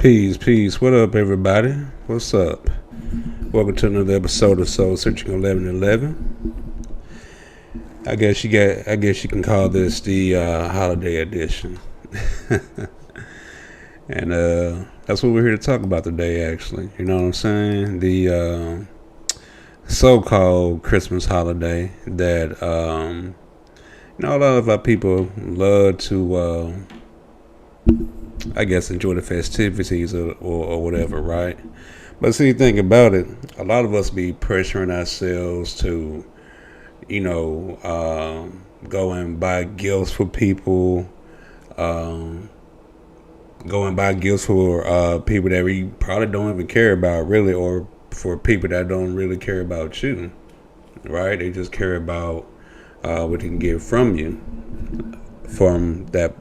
Peace, peace. What up, everybody? What's up? Welcome to another episode of Soul Searching 1111. I guess you can call this the holiday edition, and that's what we're here to talk about today. Actually, you know what I'm saying? The so-called Christmas holiday that a lot of our people love to. I guess enjoy the festivities or whatever, right? But see, think about it. A lot of us be pressuring ourselves to, go and buy gifts for people, go and buy gifts for people that we probably don't even care about, really, or for people that don't really care about you, right? They just care about what they can get from you from that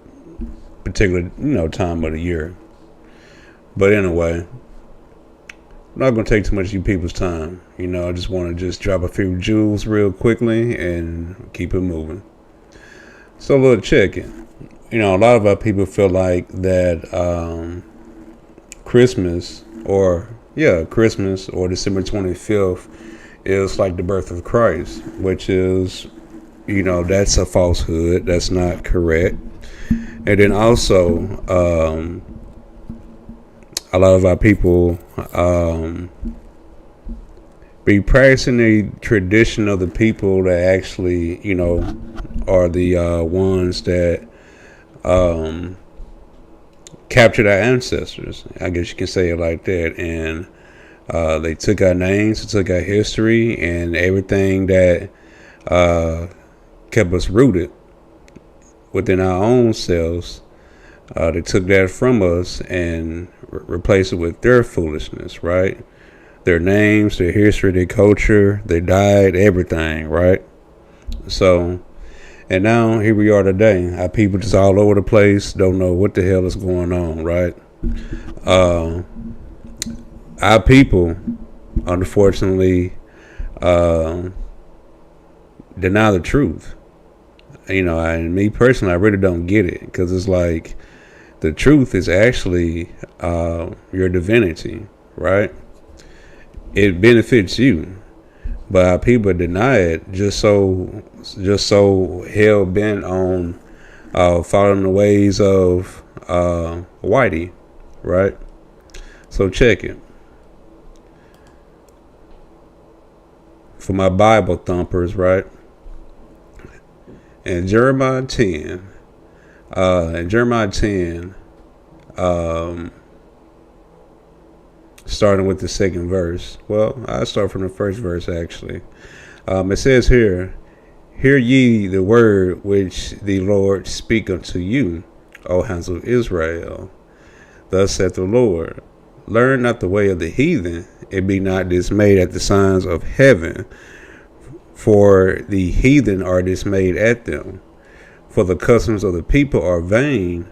particular time of the year. But anyway, I'm not gonna take too much of you people's time. I just want to just drop a few jewels real quickly and keep it moving. So look, check it. A lot of our people feel like that Christmas or December 25th is like the birth of Christ, which is that's a falsehood. That's not correct. And then also, a lot of our people be practicing the tradition of the people that actually, are the ones that captured our ancestors. I guess you can say it like that. And they took our names, they took our history, and everything that kept us rooted within our own selves. They took that from us and replaced it with their foolishness, right? Their names, their history, their culture, their diet, everything, right? So, and now here we are today. Our people just all over the place, don't know what the hell is going on, right? Our people, unfortunately, deny the truth. And me personally, I really don't get it, because it's like the truth is actually your divinity, right? It benefits you, but our people deny it just so hell bent on following the ways of Whitey, right? So check it. For my Bible thumpers, right? In Jeremiah 10, starting with the second verse. Well, I start from the first verse, actually. It says here, "Hear ye the word which the Lord speak unto you, O house of Israel. Thus saith the Lord, learn not the way of the heathen, and be not dismayed at the signs of heaven. For the heathen are dismayed at them. For the customs of the people are vain.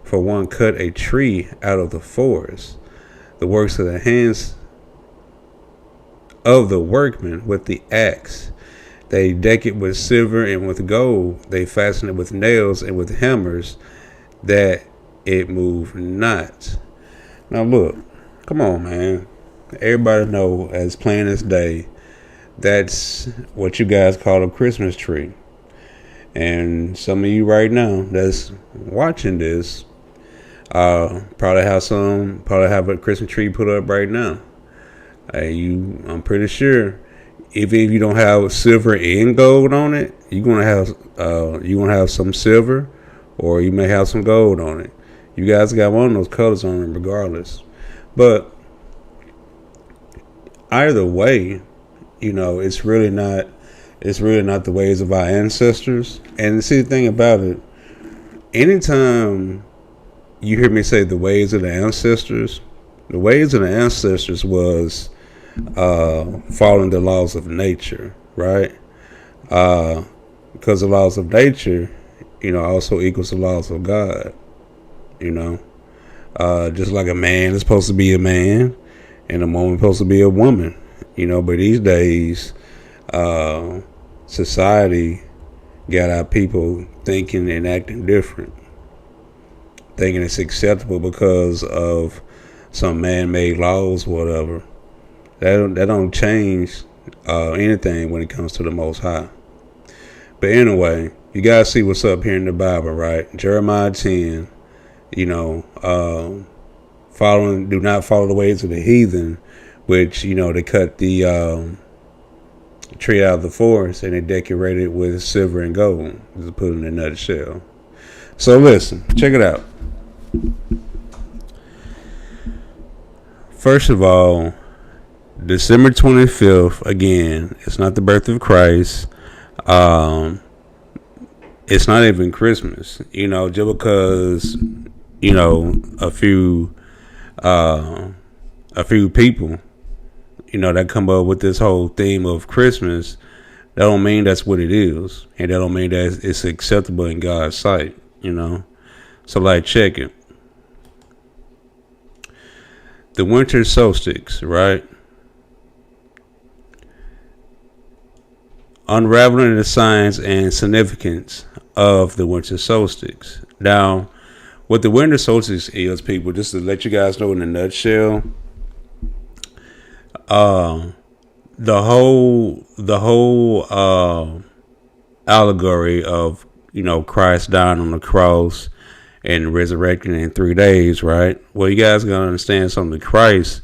For one cut a tree out of the forest. The works of the hands of the workmen with the axe. They deck it with silver and with gold. They fasten it with nails and with hammers, that it move not." Now look, come on, man. Everybody know as plain as day, that's what you guys call a Christmas tree. And some of you right now that's watching this probably have a Christmas tree put up right now. I'm pretty sure if you don't have silver and gold on it, you're gonna have some silver, or you may have some gold on it. You guys got one of those colors on it regardless. But either way, it's really not the ways of our ancestors. And see, the thing about it, anytime you hear me say the ways of the ancestors was following the laws of nature, right? Because the laws of nature, also equals the laws of God. Just like a man is supposed to be a man and a woman is supposed to be a woman. But these days, society got our people thinking and acting different, thinking it's acceptable because of some man-made laws, whatever. That don't change anything when it comes to the Most High. But anyway, you guys see what's up here in the Bible, right? Jeremiah 10. You know, do not follow the ways of the heathen, which they cut the tree out of the forest and they decorate it with silver and gold. Just to put it in a nutshell. So listen, check it out. First of all, December 25th, again, it's not the birth of Christ. It's not even Christmas, just because, a few people, that come up with this whole theme of Christmas, that don't mean that's what it is. And that don't mean that it's acceptable in God's sight, So like, check it. The winter solstice, right? Unraveling the science and significance of the winter solstice. Now, what the winter solstice is, people, just to let you guys know in a nutshell, the whole allegory of Christ dying on the cross and resurrecting in 3 days, right? Well, you guys gotta understand something. Christ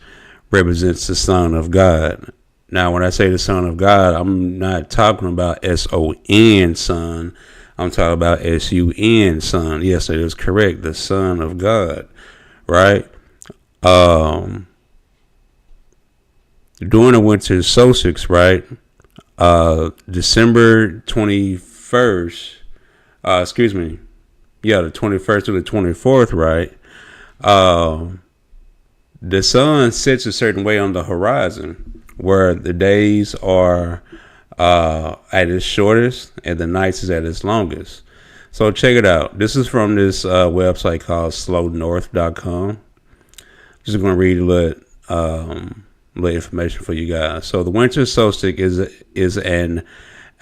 represents the Son of God. Now, when I say the Son of God, I'm not talking about S-O-N, Son. I'm talking about S-U-N, Son. Yes, that is correct. The Son of God, right? During the winter solstice, right? December 21st, the 21st to the 24th, right? The sun sets a certain way on the horizon, where the days are at its shortest and the nights is at its longest. So check it out. This is from this website called slownorth.com. Just going to read a little information for you guys. So the winter solstice is an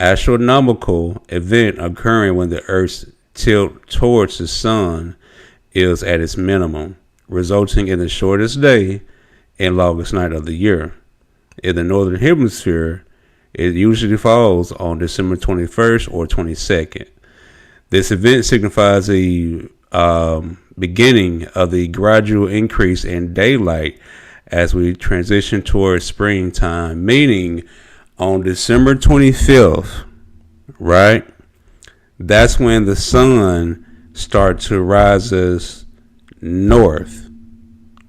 astronomical event occurring when the Earth's tilt towards the sun is at its minimum, resulting in the shortest day and longest night of the year. In the northern hemisphere, it usually falls on December 21st or 22nd. This event signifies the beginning of the gradual increase in daylight as we transition towards springtime, meaning on December 25th, right? That's when the sun starts to rise us north,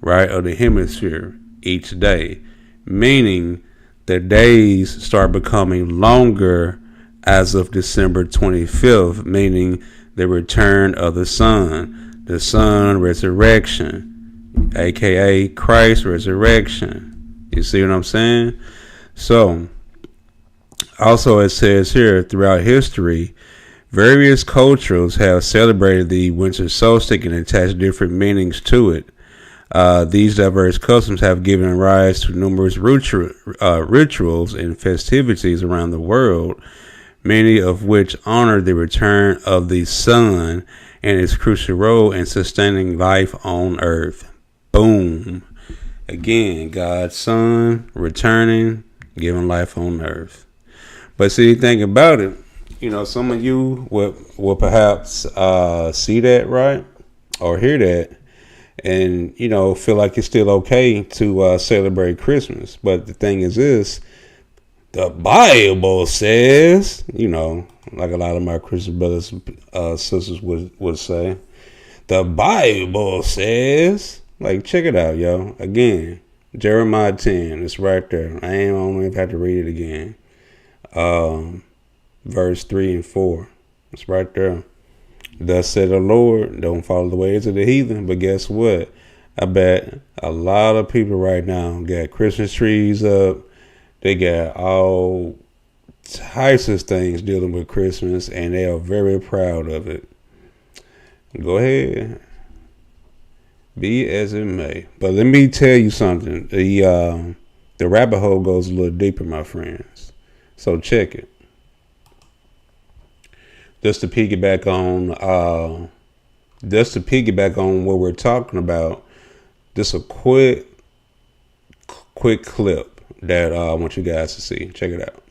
right, of the hemisphere each day. Meaning the days start becoming longer as of December 25th, meaning the return of the sun resurrection, aka Christ's resurrection. You see what I'm saying? So, also it says here, throughout history, various cultures have celebrated the winter solstice and attached different meanings to it. These diverse customs have given rise to numerous rituals and festivities around the world, many of which honor the return of the sun and its crucial role in sustaining life on earth. Boom. Again, God's Son returning, giving life on earth. But see, think about it. Some of you will perhaps see that, right? Or hear that. And, feel like it's still okay to celebrate Christmas. But the thing is this, the Bible says, like a lot of my Christian brothers sisters would say, the Bible says, like, check it out, yo. Again, Jeremiah 10, it's right there. I don't even have to read it again. Verse 3 and 4, it's right there. Thus said the Lord, don't follow the ways of the heathen. But guess what? I bet a lot of people right now got Christmas trees up. They got all types of things dealing with Christmas, and they are very proud of it. Go ahead. Be as it may. But let me tell you something. The rabbit hole goes a little deeper, my friends. So check it. Just to piggyback on what we're talking about, Just a quick clip that I want you guys to see. Check it out.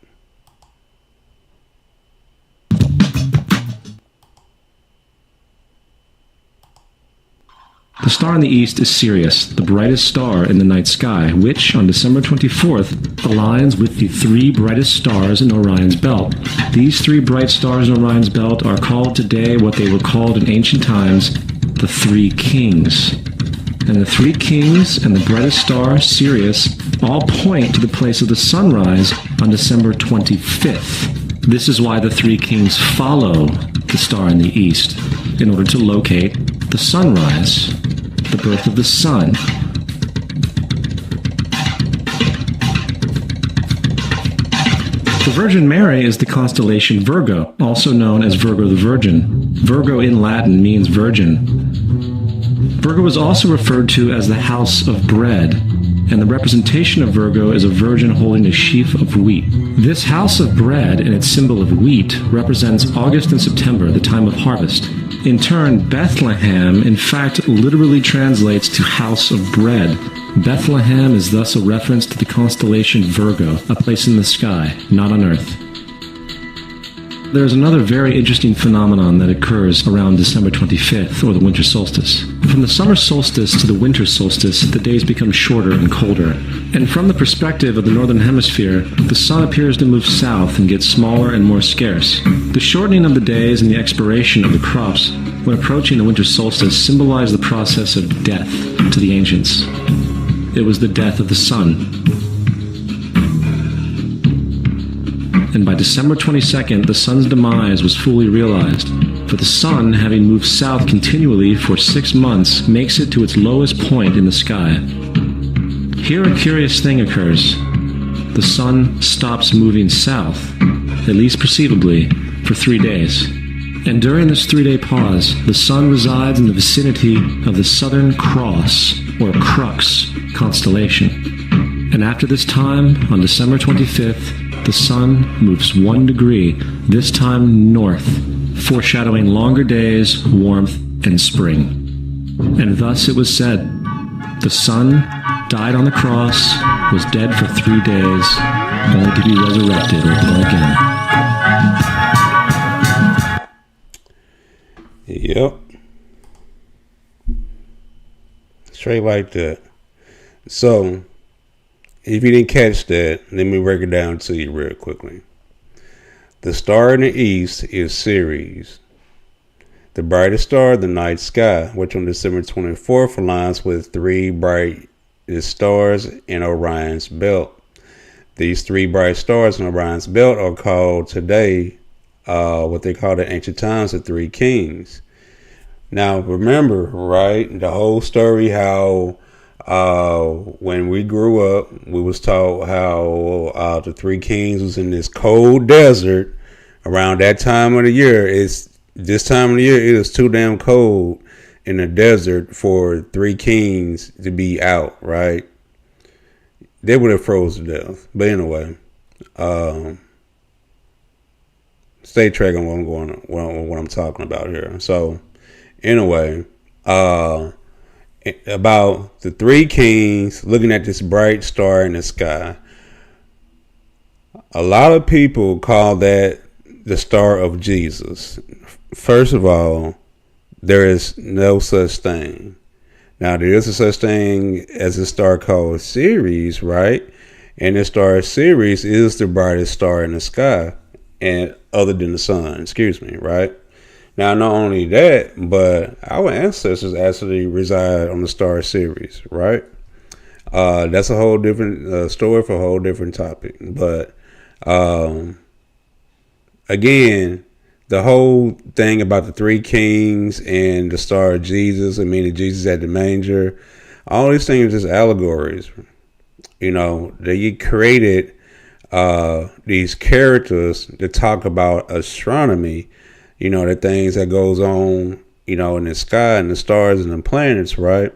The star in the east is Sirius, the brightest star in the night sky, which, on December 24th, aligns with the three brightest stars in Orion's belt. These three bright stars in Orion's belt are called today what they were called in ancient times, the Three Kings. And the Three Kings and the brightest star, Sirius, all point to the place of the sunrise on December 25th. This is why the Three Kings follow the star in the east, in order to locate the sunrise, the birth of the sun. The Virgin Mary is the constellation Virgo, also known as Virgo the Virgin. Virgo in Latin means virgin. Virgo is also referred to as the house of bread, and the representation of Virgo is a virgin holding a sheaf of wheat. This house of bread and its symbol of wheat represents August and September, the time of harvest. In turn, Bethlehem, in fact, literally translates to house of bread. Bethlehem is thus a reference to the constellation Virgo, a place in the sky, not on Earth. There's another very interesting phenomenon that occurs around December 25th, or the winter solstice. From the summer solstice to the winter solstice, the days become shorter and colder. And from the perspective of the northern hemisphere, the sun appears to move south and get smaller and more scarce. The shortening of the days and the expiration of the crops when approaching the winter solstice symbolize the process of death to the ancients. It was the death of the sun. And by December 22nd, the sun's demise was fully realized. For the sun, having moved south continually for 6 months, makes it to its lowest point in the sky. Here a curious thing occurs. The sun stops moving south, at least perceivably, for 3 days. And during this 3-day pause, the sun resides in the vicinity of the Southern Cross, or Crux, constellation. And after this time, on December 25th, the sun moves 1 degree, this time north, foreshadowing longer days, warmth, and spring. And thus it was said, the sun died on the cross, was dead for 3 days, only to be resurrected or born again. Yep. Straight like that. So, if you didn't catch that, let me break it down to you real quickly. The star in the east is Ceres. The brightest star in the night sky, which on December 24th aligns with 3 brightest stars in Orion's belt. These 3 bright stars in Orion's belt are called today, what they called in ancient times, the Three Kings. Now, remember, right, the whole story how when we grew up, we was taught how the Three Kings was in this cold desert around that time of the year. This time of the year, it is too damn cold in the desert for 3 kings to be out, right? They would have froze to death. But anyway, stay tracking what I'm talking about here. So anyway, about the 3 kings looking at this bright star in the sky. A lot of people call that the star of Jesus. First of all, there is no such thing. Now, there is a such thing as a star called Ceres, right? And the star Ceres is the brightest star in the sky, and other than the sun, right? Now, not only that, but our ancestors actually reside on the star Ceres, right? That's a whole different story for a whole different topic. But again, the whole thing about the 3 kings and the star of Jesus, I mean, Jesus at the manger, all these things are just allegories. You know, they created these characters to talk about astronomy, you know, the things that goes on, you know, in the sky and the stars and the planets, right?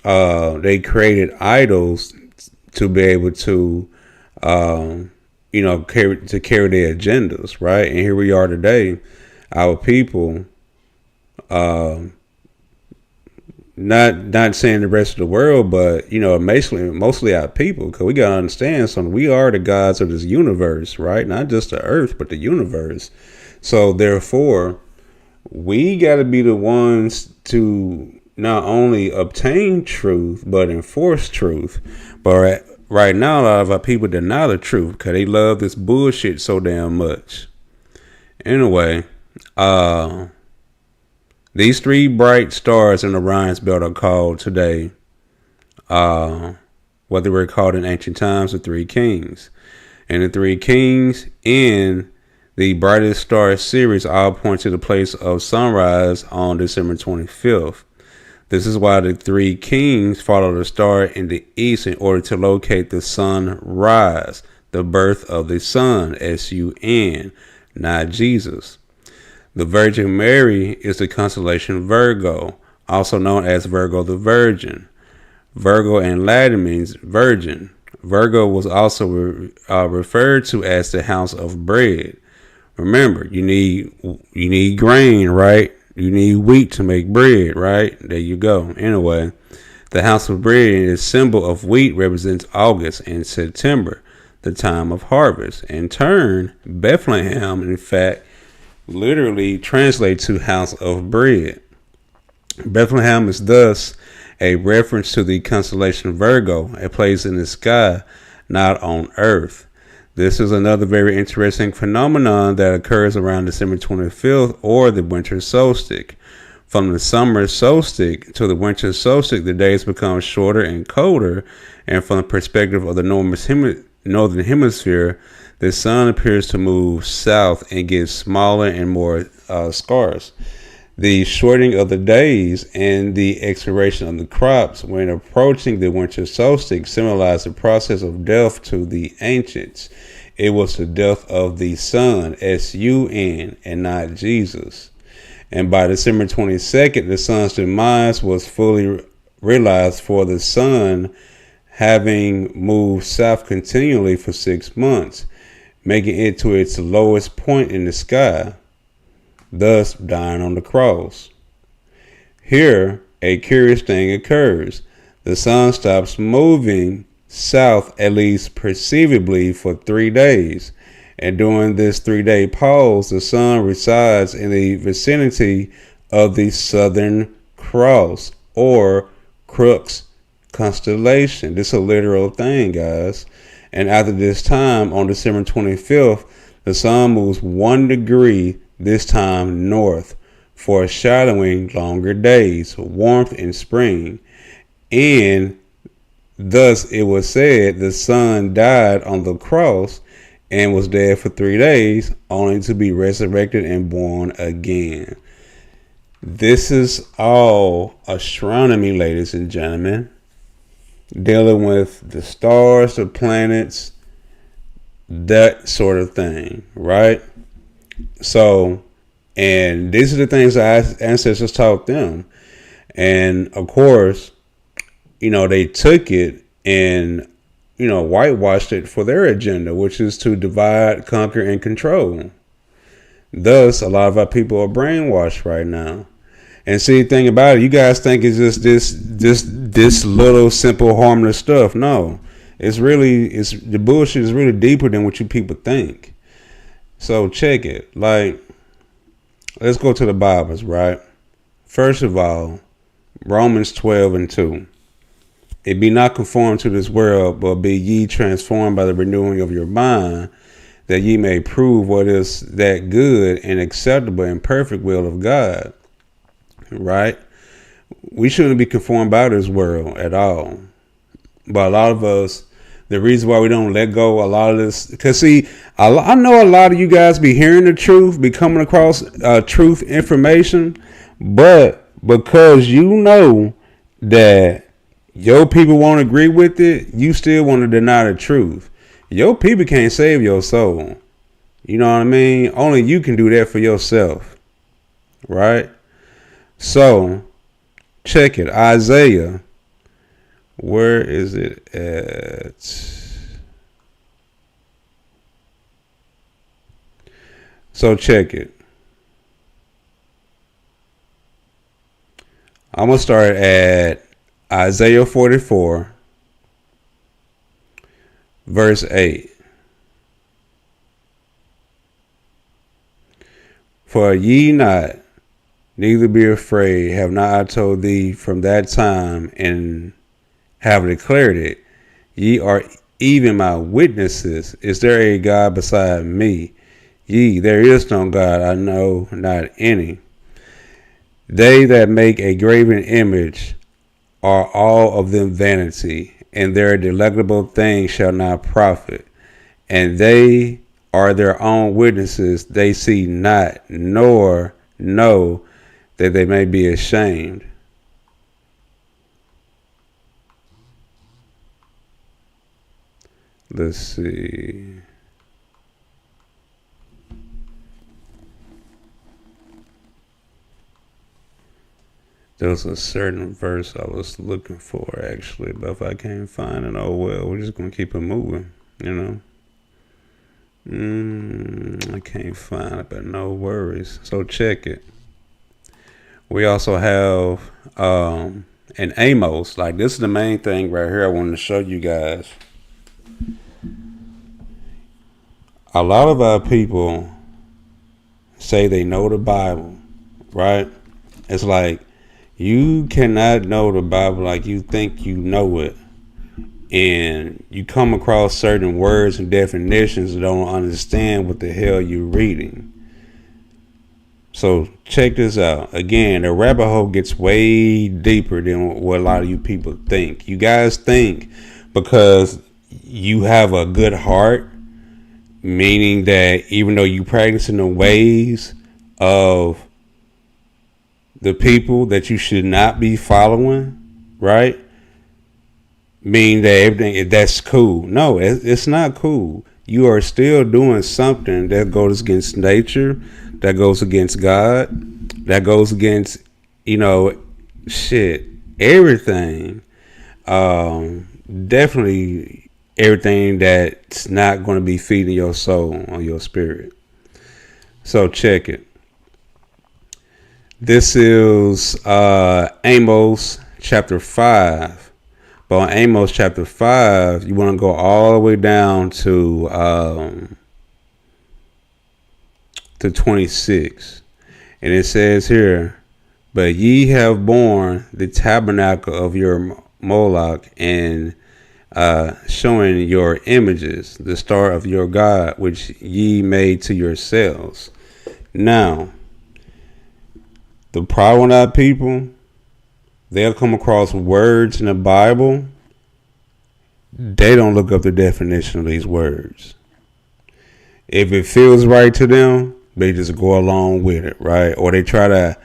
They created idols to be able to, you know, carry their agendas, right? And here we are today, our people, not saying the rest of the world, but mostly our people, because we gotta understand something. We are the gods of this universe, right? Not just the earth, but the universe. So therefore, we gotta be the ones to not only obtain truth but enforce truth. But right now, a lot of our people deny the truth because they love this bullshit so damn much. Anyway, these three bright stars in Orion's belt are called today, what they were called in ancient times, the three kings. And the three kings in the brightest star series all point to the place of sunrise on December 25th. This is why the three kings follow the star in the east in order to locate the sunrise, the birth of the sun, S-U-N, not Jesus. The Virgin Mary is the constellation Virgo, also known as Virgo the Virgin. Virgo in Latin means virgin. Virgo was also referred to as the house of bread. Remember, you need grain, right? You need wheat to make bread, right? There you go. Anyway, the house of bread is symbol of wheat represents August and September, the time of harvest. In turn, Bethlehem, in fact, literally translates to house of bread. Bethlehem is thus a reference to the constellation Virgo, a place in the sky, not on earth. This is another very interesting phenomenon that occurs around December 25th or the winter solstice. From the summer solstice to the winter solstice, the days become shorter and colder, and from the perspective of the northern hemisphere, the sun appears to move south and get smaller and more scarce. The shortening of the days and the expiration of the crops when approaching the winter solstice symbolized the process of death to the ancients. It was the death of the sun, S-U-N, and not Jesus. And by December 22nd, the sun's demise was fully realized, for the sun having moved south continually for 6 months, making it to its lowest point in the sky, thus dying on the cross. Here, a curious thing occurs. The sun stops moving south, at least perceivably, for 3 days. And during this 3-day pause, the sun resides in the vicinity of the Southern Cross or Crux constellation. This is a literal thing, guys. And after this time, on December 25th, the sun moves 1 degree, this time north, foreshadowing longer days, warmth in spring. And thus it was said the sun died on the cross and was dead for 3 days, only to be resurrected and born again. This is all astronomy, ladies and gentlemen, dealing with the stars, the planets, that sort of thing, right? So, and these are the things our ancestors taught them. And of course, they took it and, whitewashed it for their agenda, which is to divide, conquer, and control. Thus, a lot of our people are brainwashed right now. And see, the thing about it, you guys think it's just this little simple harmless stuff. No, the bullshit is really deeper than what you people think. So check it. Like, let's go to the Bibles, right? First of all, Romans 12:2. It be not conformed to this world, but be ye transformed by the renewing of your mind, that ye may prove what is that good and acceptable and perfect will of God. Right? We shouldn't be conformed by this world at all. But a lot of us, the reason why we don't let go a lot of this, because see, I know a lot of you guys be hearing the truth, be coming across truth information, but because you know that your people won't agree with it, you still want to deny the truth. Your people can't save your soul. You know what I mean? Only you can do that for yourself. Right? So, check it. Isaiah. Where is it at? So check it. I'm going to start at Isaiah 44, verse 8. For ye not, neither be afraid, have not I told thee from that time, and have declared it? Ye are even my witnesses. Is there a God beside me? Ye, there is no God, I know not any. They that make a graven image are all of them vanity, and their delectable things shall not profit. And they are their own witnesses, they see not, nor know that they may be ashamed. Let's see. There was a certain verse I was looking for, actually, but if I can't find it, oh well, we're just going to keep it moving, you know. I can't find it, but no worries. So check it. We also have an Amos. Like, this is the main thing right here I wanted to show you guys. A lot of our people say they know the Bible, right? It's like, you cannot know the Bible like you think you know it. And you come across certain words and definitions and don't understand what the hell you're reading. So check this out. Again, the rabbit hole gets way deeper than what a lot of you people think. You guys think because you have a good heart, meaning that even though you practice in the ways of the people that you should not be following, right? Meaning that everything that's cool. No, it's not cool. You are still doing something that goes against nature, that goes against God, that goes against, everything. Definitely everything that's not going to be feeding your soul or your spirit. So check it. This is Amos chapter 5. But on Amos chapter 5, you want to go all the way down to 26. And it says here, but ye have borne the tabernacle of your Moloch, and showing your images, the star of your God, which ye made to yourselves. Now, the problem with our people, they'll come across words in the Bible. They don't look up the definition of these words. If it feels right to them, they just go along with it, right? Or they try to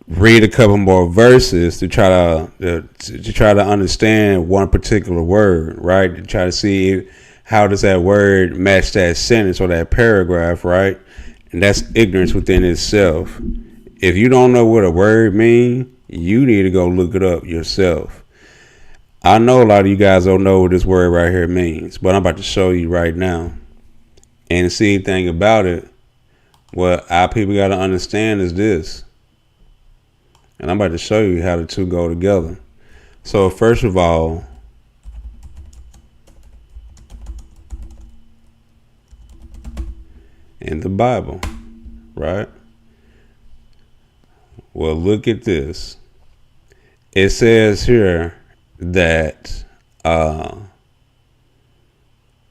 read a couple more verses to try to understand one particular word, right? To try to see how does that word match that sentence or that paragraph, right? And that's ignorance within itself. If you don't know what a word means, you need to go look it up yourself. I know a lot of you guys don't know what this word right here means, but I'm about to show you right now. And to see anything about it, what our people got to understand is this. And I'm about to show you how the two go together. So first of all, in the Bible, right? Well, look at this. It says here that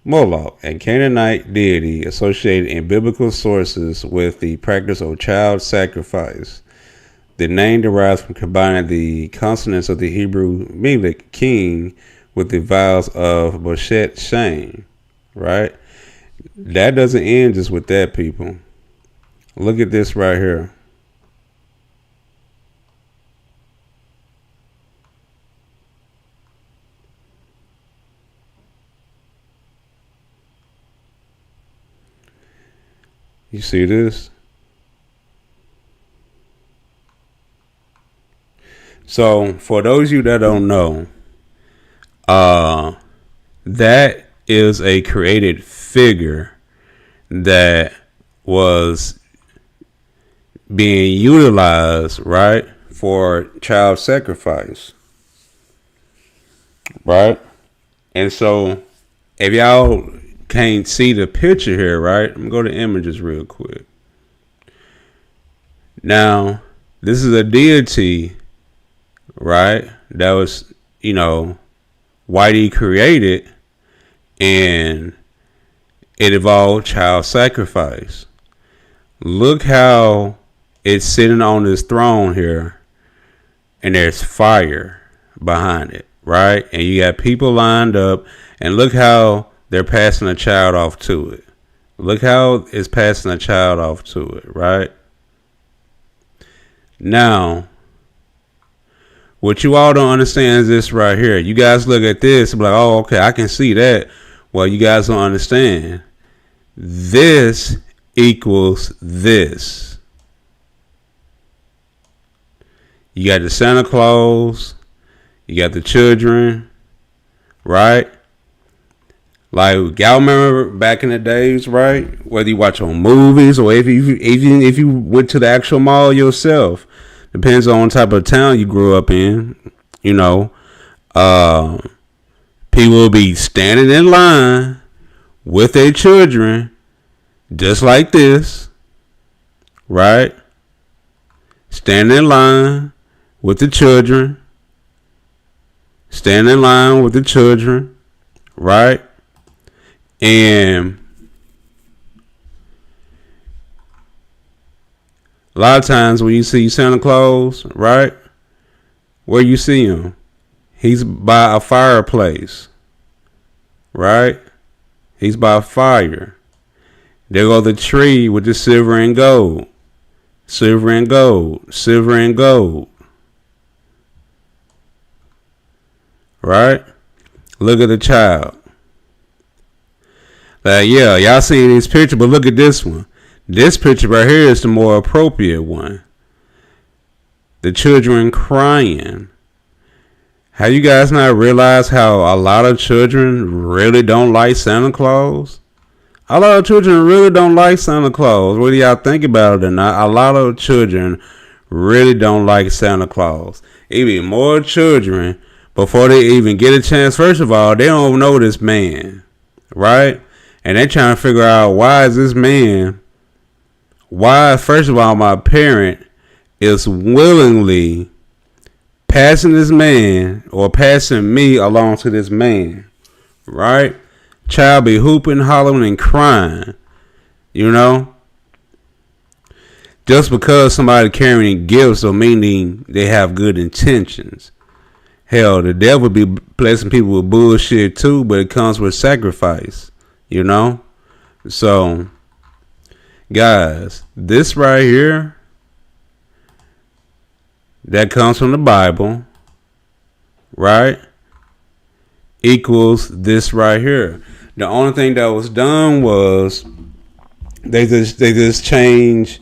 Moloch, a Canaanite deity associated in biblical sources with the practice of child sacrifice. The name derives from combining the consonants of the Hebrew Melech, king, with the vowels of Boshet, shame, right? That doesn't end just with that, people. Look at this right here. You see this? So for those of you that don't know, that is a created figure that was being utilized, right, for child sacrifice, right? And so, if y'all can't see the picture here, right? I'm going to go to images real quick. Now, this is a deity, right? That was, Whitey created, and it involved child sacrifice. Look how it's sitting on this throne here, and there's fire behind it, right? And you got people lined up, and look how they're passing a child off to it. Look how it's passing a child off to it, right? Now, what you all don't understand is this right here. You guys look at this and be like, oh, okay, I can see that. Well, you guys don't understand. This equals this. You got the Santa Claus. You got the children, right? Like, y'all remember back in the days, right? Whether you watch on movies or if you went to the actual mall yourself, depends on what type of town you grew up in. People will be standing in line with their children, just like this, right? Standing in line with the children, right? And a lot of times when you see Santa Claus, right, where you see him, he's by a fireplace, right? He's by a fire. There go the tree with the silver and gold. Silver and gold. Silver and gold. Right? Look at the child. Like, yeah, y'all seen this picture, but look at this one. This picture right here is the more appropriate one. The children crying. Have you guys not realized how a lot of children really don't like Santa Claus? A lot of children really don't like Santa Claus. Whether y'all think about it or not, a lot of children really don't like Santa Claus. Even more children, before they even get a chance, first of all, they don't know this man, right? And they're trying to figure out, why is this man, first of all, my parent is willingly passing this man or passing me along to this man, right? Child be hooping, hollering, and crying, Just because somebody carrying gifts or meaning they have good intentions. Hell, the devil be blessing people with bullshit too, but it comes with sacrifice, So, guys, this right here, that comes from the Bible, right, equals this right here. The only thing that was done was they just changed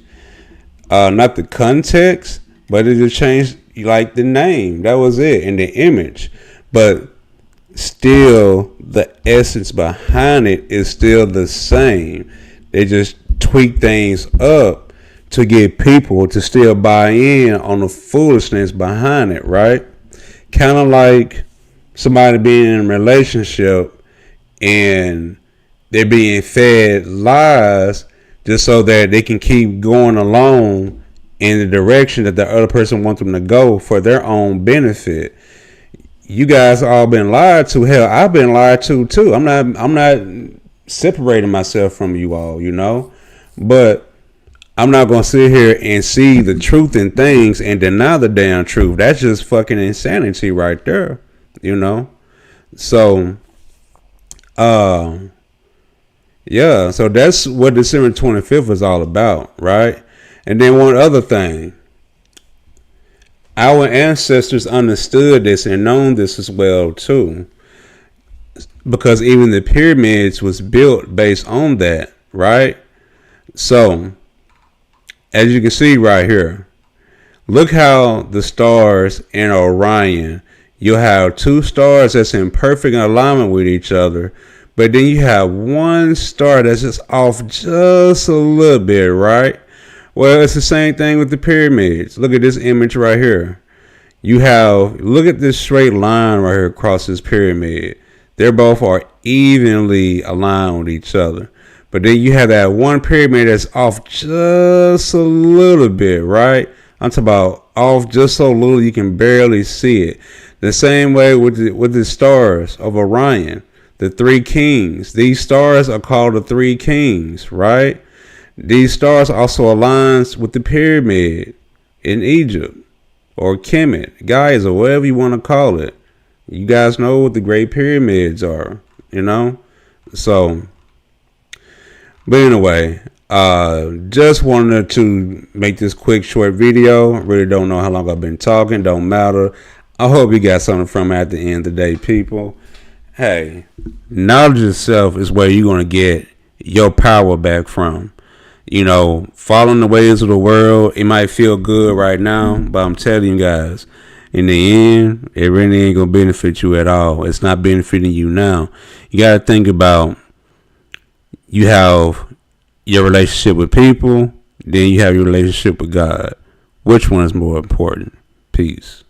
not the context, but they just changed like the name. That was it, and the image. But still, the essence behind it is still the same. They just tweak things up to get people to still buy in on the foolishness behind it, right? Kind of like somebody being in a relationship and they're being fed lies just so that they can keep going along in the direction that the other person wants them to go for their own benefit. You guys all been lied to. Hell, I've been lied to too. I'm not separating myself from you all, but I'm not going to sit here and see the truth in things and deny the damn truth. That's just fucking insanity right there, So, yeah, so that's what December 25th is all about, right? And then one other thing. Our ancestors understood this and known this as well too. Because even the pyramids was built based on that, right? So, as you can see right here, look how the stars in Orion, you'll have two stars that's in perfect alignment with each other, but then you have one star that's just off just a little bit, right? Well, it's the same thing with the pyramids. Look at this image right here. Look at this straight line right here across this pyramid. They both are evenly aligned with each other. But then you have that one pyramid that's off just a little bit, right? I'm talking about off just so little you can barely see it. The same way with the stars of Orion, the three kings. These stars are called the three kings, right? These stars also aligns with the pyramid in Egypt or Kemet, guys, or whatever you want to call it. You guys know what the Great Pyramids are, you know? So, but anyway, just wanted to make this quick, short video. Really don't know how long I've been talking. Don't matter. I hope you got something from it at the end of the day, people. Hey, knowledge itself is where you're going to get your power back from. You know, following the ways of the world, it might feel good right now, but I'm telling you guys, in the end, it really ain't going to benefit you at all. It's not benefiting you now. You got to think about, you have your relationship with people, then you have your relationship with God. Which one is more important? Peace.